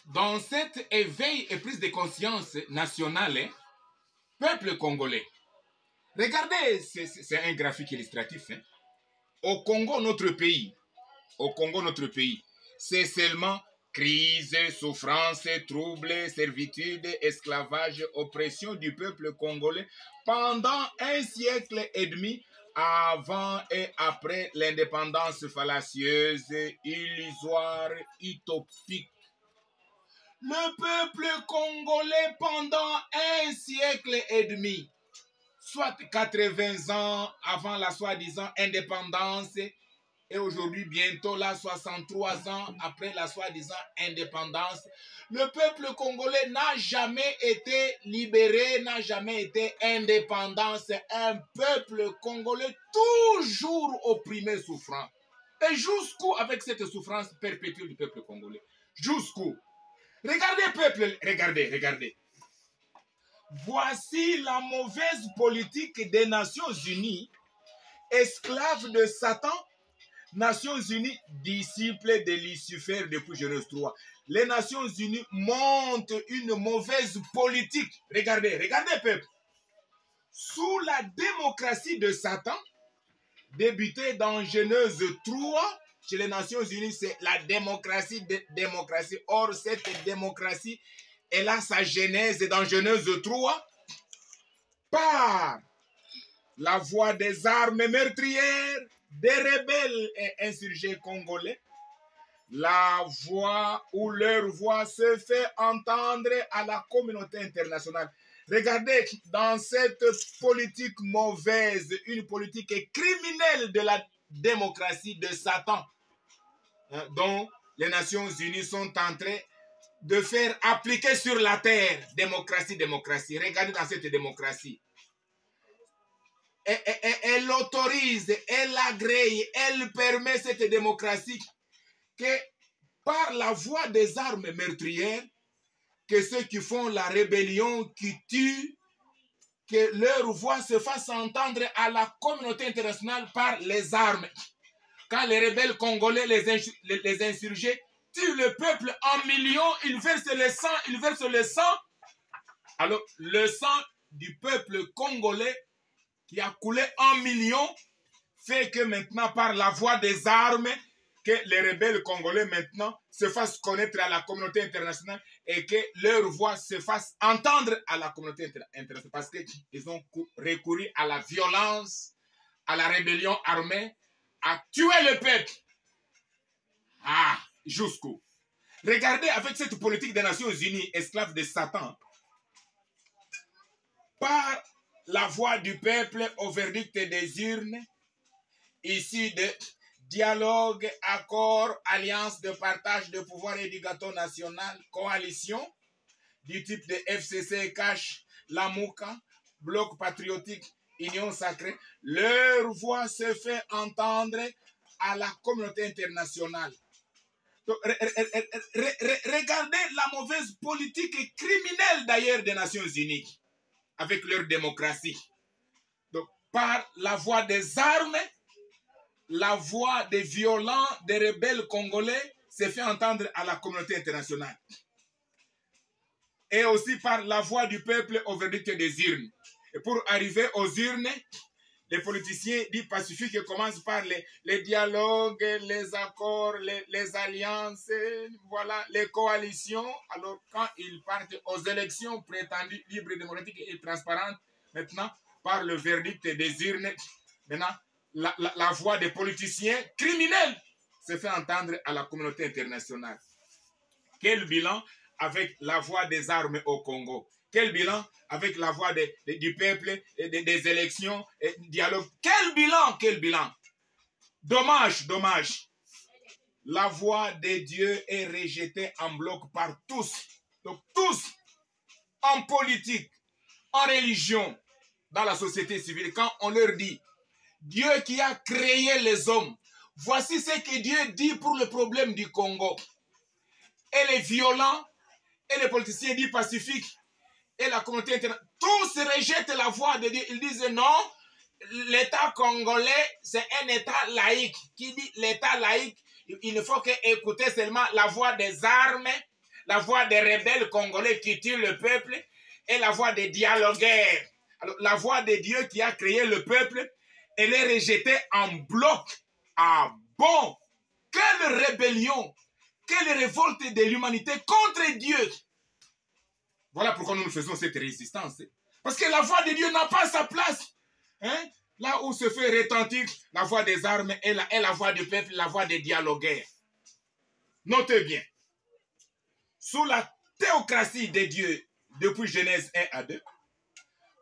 dans cet éveil et prise de conscience nationale, hein, peuple congolais, regardez, c'est un graphique illustratif. Hein. Au Congo, notre pays, c'est seulement crise, souffrance, troubles, servitude, esclavage, oppression du peuple congolais pendant un siècle et demi avant et après l'indépendance fallacieuse, illusoire, utopique. Le peuple congolais pendant un siècle et demi, soit 80 ans avant la soi-disant indépendance, et aujourd'hui, bientôt, là, 63 ans après la soi-disant indépendance, le peuple congolais n'a jamais été libéré, n'a jamais été indépendant. C'est un peuple congolais toujours opprimé, souffrant. Et jusqu'où avec cette souffrance perpétuelle du peuple congolais? Jusqu'où? Regardez, peuple, regardez. Voici la mauvaise politique des Nations Unies, esclaves de Satan, Nations Unies, disciples de Lucifer depuis Genèse 3. Les Nations Unies montent une mauvaise politique. Regardez, peuple. Sous la démocratie de Satan, débutée dans Genèse 3, chez les Nations Unies, c'est la démocratie. Or, cette démocratie, elle a sa genèse dans Genèse 3 par la voie des armes meurtrières, des rebelles et insurgés congolais, la voix ou leur voix se fait entendre à la communauté internationale. Regardez, dans cette politique mauvaise, une politique criminelle de la démocratie de Satan, hein, dont les Nations Unies sont en train de faire appliquer sur la terre. Démocratie. Regardez dans cette démocratie. Elle autorise, elle agrée, elle permet cette démocratie que par la voie des armes meurtrières, que ceux qui font la rébellion, qui tuent, que leur voix se fasse entendre à la communauté internationale par les armes. Quand les rebelles congolais, les insurgés, tuent le peuple en millions, ils versent le sang. Alors, le sang du peuple congolais qui a coulé en millions, fait que maintenant, par la voie des armes, que les rebelles congolais maintenant se fassent connaître à la communauté internationale et que leur voix se fasse entendre à la communauté internationale parce qu'ils ont recouru à la violence, à la rébellion armée, à tuer le peuple. Ah, jusqu'où? Regardez avec cette politique des Nations Unies, esclaves de Satan, par la voix du peuple au verdict des urnes, issu de dialogue, accord, alliance de partage de pouvoir et du gâteau national, coalition, du type de FCC, Cash, Lamouka, Bloc patriotique, Union sacrée, leur voix se fait entendre à la communauté internationale. Donc, regardez la mauvaise politique criminelle d'ailleurs des Nations Unies avec leur démocratie. Donc, par la voie des armes, la voix des violents, des rebelles congolais se fait entendre à la communauté internationale. Et aussi par la voix du peuple au verdict des urnes. Et pour arriver aux urnes, les politiciens dits pacifiques commencent par les dialogues, les accords, les alliances, voilà, les coalitions. Alors, quand ils partent aux élections prétendues libres, démocratiques et transparentes, maintenant, par le verdict des urnes, maintenant, la voix des politiciens criminels se fait entendre à la communauté internationale. Quel bilan avec la voix des armes au Congo? Quel bilan avec la voix du peuple, des élections, dialogue? Quel bilan? Dommage. La voix de Dieu est rejetée en bloc par tous. Donc tous, en politique, en religion, dans la société civile, quand on leur dit Dieu qui a créé les hommes, voici ce que Dieu dit pour le problème du Congo. Et les violents, et les politiciens dits pacifiques, et la communauté internationale, tous rejettent la voix de Dieu. Ils disent non, l'État congolais, c'est un État laïque. Qui dit l'État laïque, il ne faut qu'écouter seulement la voix des armes, la voix des rebelles congolais qui tuent le peuple et la voix des dialogueurs. Alors, la voix de Dieu qui a créé le peuple, elle est rejetée en bloc. Ah bon, quelle rébellion, quelle révolte de l'humanité contre Dieu. Voilà pourquoi nous faisons cette résistance. Parce que la voix de Dieu n'a pas sa place. Hein? Là où se fait retentir la voix des armes et la voix du peuple, la voix des dialogueurs. Notez bien, sous la théocratie de Dieu, depuis Genèse 1 à 2,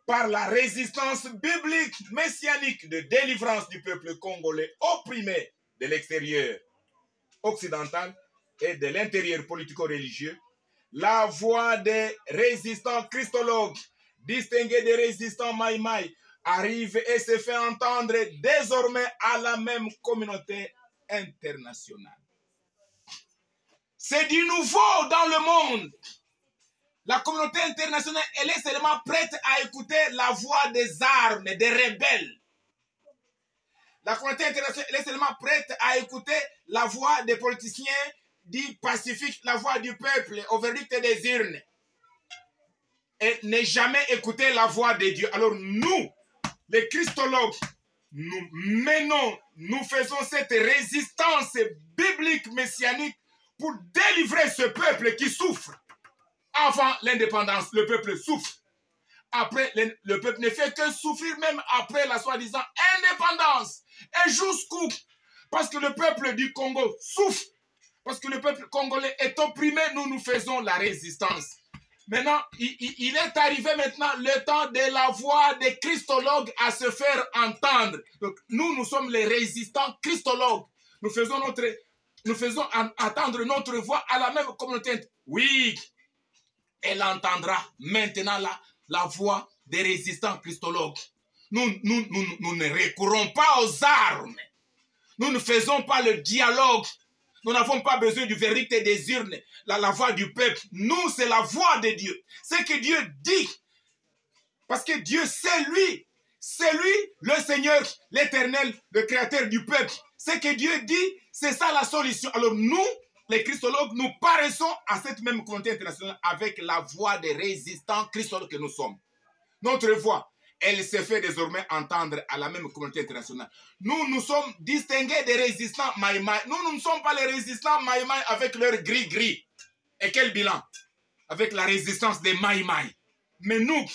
par la résistance biblique messianique de délivrance du peuple congolais opprimé de l'extérieur occidental et de l'intérieur politico-religieux, la voix des résistants christologues, distingués des résistants maïmaï, arrive et se fait entendre désormais à la même communauté internationale. C'est du nouveau dans le monde. La communauté internationale, elle est seulement prête à écouter la voix des armes, des rebelles. La communauté internationale, elle est seulement prête à écouter la voix des politiciens dits pacifiques, la voix du peuple au verdict des urnes. Et n'est jamais écouter la voix de Dieu. Alors nous, les christologues, nous faisons cette résistance biblique messianique pour délivrer ce peuple qui souffre. Avant l'indépendance, le peuple souffre. Après, le peuple ne fait que souffrir même après la soi-disant indépendance. Et jusqu'où? Parce que le peuple du Congo souffre. Parce que le peuple congolais est opprimé, nous faisons la résistance. Maintenant, il est arrivé maintenant le temps de la voix des christologues à se faire entendre. Donc, nous sommes les résistants christologues. Nous faisons entendre notre voix à la même communauté. Oui, elle entendra maintenant la voix des résistants christologues. Nous ne recourons pas aux armes. Nous ne faisons pas le dialogue. Nous n'avons pas besoin du verdict des urnes, la voix du peuple. Nous, c'est la voix de Dieu. C'est que Dieu dit. Parce que Dieu, c'est lui, le Seigneur, l'Éternel, le Créateur du peuple. Ce que Dieu dit, c'est ça la solution. Alors nous, les christologues, nous paraissons à cette même communauté internationale avec la voix des résistants christologues que nous sommes. Notre voix, elle se fait désormais entendre à la même communauté internationale. Nous sommes distingués des résistants maïmaï. Nous ne sommes pas les résistants maïmaï avec leur gris-gris. Et quel bilan? Avec la résistance des maïmaï. Mais nous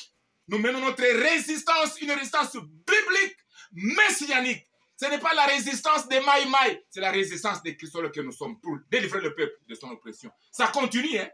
menons notre résistance, une résistance biblique, messianique. Ce n'est pas la résistance des maïmaï, c'est la résistance des christologues que nous sommes pour délivrer le peuple de son oppression. Ça continue, hein?